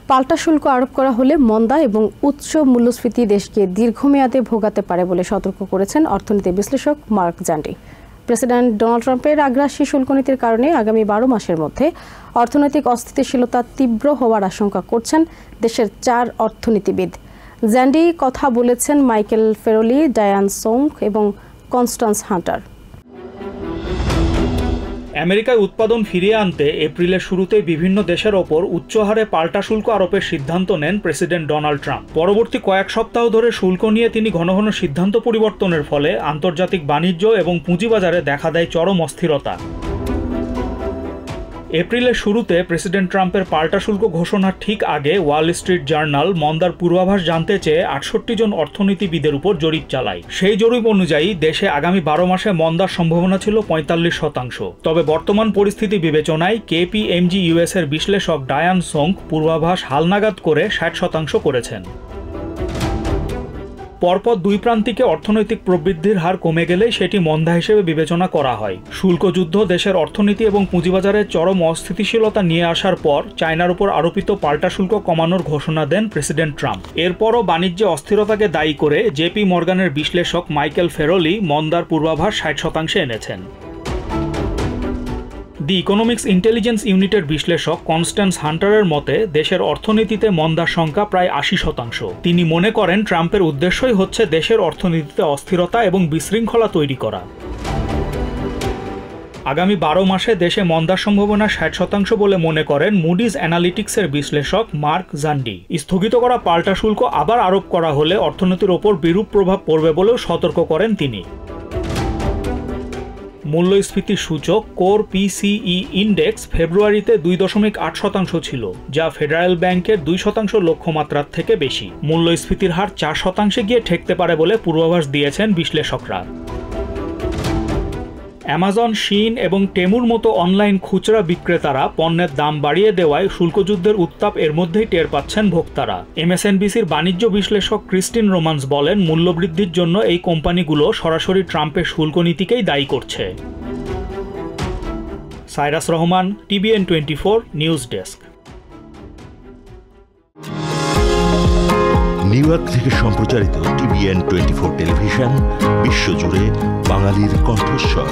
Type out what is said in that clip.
পাল্টা শুল্ক আরোপ করা হলে মন্দা এবং উচ্চ মূল্যস্ফীতি দেশকে দীর্ঘমেয়াদে ভোগাতে পারে বলে সতর্ক করেছেন অর্থনীতি বিশ্লেষক মার্ক জান্ডি। প্রেসিডেন্ট ডোনাল্ড ট্রাম্পের আগ্রাসী শুল্ক নীতির কারণে আগামী 12 মাসের মধ্যে অর্থনৈতিক অস্থিতিশীলতা তীব্র হওয়ার আশঙ্কা করছেন দেশের 4 অর্থনীতিবিদ। জান্ডি কথা বলেছেন মাইকেল ফেরোলি, ডায়ান সোং এবং কনস্ট্যান্স হান্টার। আমেরিকায় উৎপাদন ফিরিয়ে আনতে এপ্রিলের শুরুতে বিভিন্ন দেশের ওপর উচ্চ হারে পাল্টা শুল্ক আরোপের সিদ্ধান্ত নেন প্রেসিডেন্ট ডোনাল্ড ট্রাম্প। পরবর্তী কয়েক সপ্তাহ ধরে শুল্ক নিয়ে তিনি ঘন ঘন সিদ্ধান্ত পরিবর্তনের ফলে আন্তর্জাতিক বাণিজ্য এবং পুঁজিবাজারে দেখা দেয় চরম অস্থিরতা। এপ্রিলের শুরুতে প্রেসিডেন্ট ট্রাম্পের পাল্টা শুল্ক ঘোষণার ঠিক আগে ওয়াল স্ট্রিট জার্নাল মন্দার পূর্বাভাস জানতে চেয়ে 68 জন অর্থনীতিবিদের উপর জরিপ চালায়। সেই জরিপ অনুযায়ী দেশে আগামী 12 মাসে মন্দার সম্ভাবনা ছিল 45%। তবে বর্তমান পরিস্থিতি বিবেচনায় KPMG US এর বিশ্লেষক ডায়ান সোং পূর্বাভাস হালনাগাদ করে 60% করেছেন। পরপর দুই প্রান্তিকে অর্থনৈতিক প্রবৃদ্ধির হার কমে গেলে সেটি মন্দা হিসেবে বিবেচনা করা হয়। শুল্কযুদ্ধ দেশের অর্থনীতি এবং পুঁজিবাজারে চরম অস্থিতিশীলতা নিয়ে আসার পর চায়নার উপর আরোপিত পাল্টা শুল্ক কমানোর ঘোষণা দেন প্রেসিডেন্ট ট্রাম্প। এরপরও বাণিজ্যে অস্থিরতাকে দায়ী করে JP মর্গানের বিশ্লেষক মাইকেল ফেরোলি মন্দার পূর্বাভাস 60% এনেছেন। দি ইকোনমিক্স ইন্টেলিজেন্স ইউনিটের বিশ্লেষক কনস্ট্যান্স হান্টারের মতে দেশের অর্থনীতিতে মন্দার সংখ্যা প্রায় 80%। তিনি মনে করেন ট্রাম্পের উদ্দেশ্যই হচ্ছে দেশের অর্থনীতিতে অস্থিরতা এবং বিশৃঙ্খলা তৈরি করা। আগামী 12 মাসে দেশে মন্দার সম্ভাবনা 60% বলে মনে করেন মুডিজ অ্যানালিটিক্সের বিশ্লেষক মার্ক জান্ডি। স্থগিত করা পাল্টা শুল্ক আবার আরোপ করা হলে অর্থনীতির ওপর বিরূপ প্রভাব পড়বে বলেও সতর্ক করেন তিনি। মূল্যস্ফীতি সূচক কোর PCE ইন্ডেক্স ফেব্রুয়ারিতে 2.8% ছিল, যা ফেডারেল ব্যাংকের 2% লক্ষ্যমাত্রার থেকে বেশি। মূল্যস্ফীতির হার 4% গিয়ে ঠেকতে পারে বলে পূর্বাভাস দিয়েছেন বিশ্লেষকরা। অ্যামাজন, শিন এবং টেমুর মতো অনলাইন খুচরা বিক্রেতারা পণ্যের দাম বাড়িয়ে দেওয়ায় শুল্কযুদ্ধের উত্তাপ এর মধ্যেই টের পাচ্ছেন ভোক্তারা। MSNBCর বাণিজ্য বিশ্লেষক ক্রিস্টিন রোমান্স বলেন, মূল্যবৃদ্ধির জন্য এই কোম্পানিগুলো সরাসরি ট্রাম্পের শুল্ক নীতিকেই দায়ী করছে। Cyrus Rahman, TBN 24 news desk. New York থেকে সম্প্রচারিত TBN 24 টেলিভিশন বিশ্বজুড়ে বাঙালির কণ্ঠস্বর।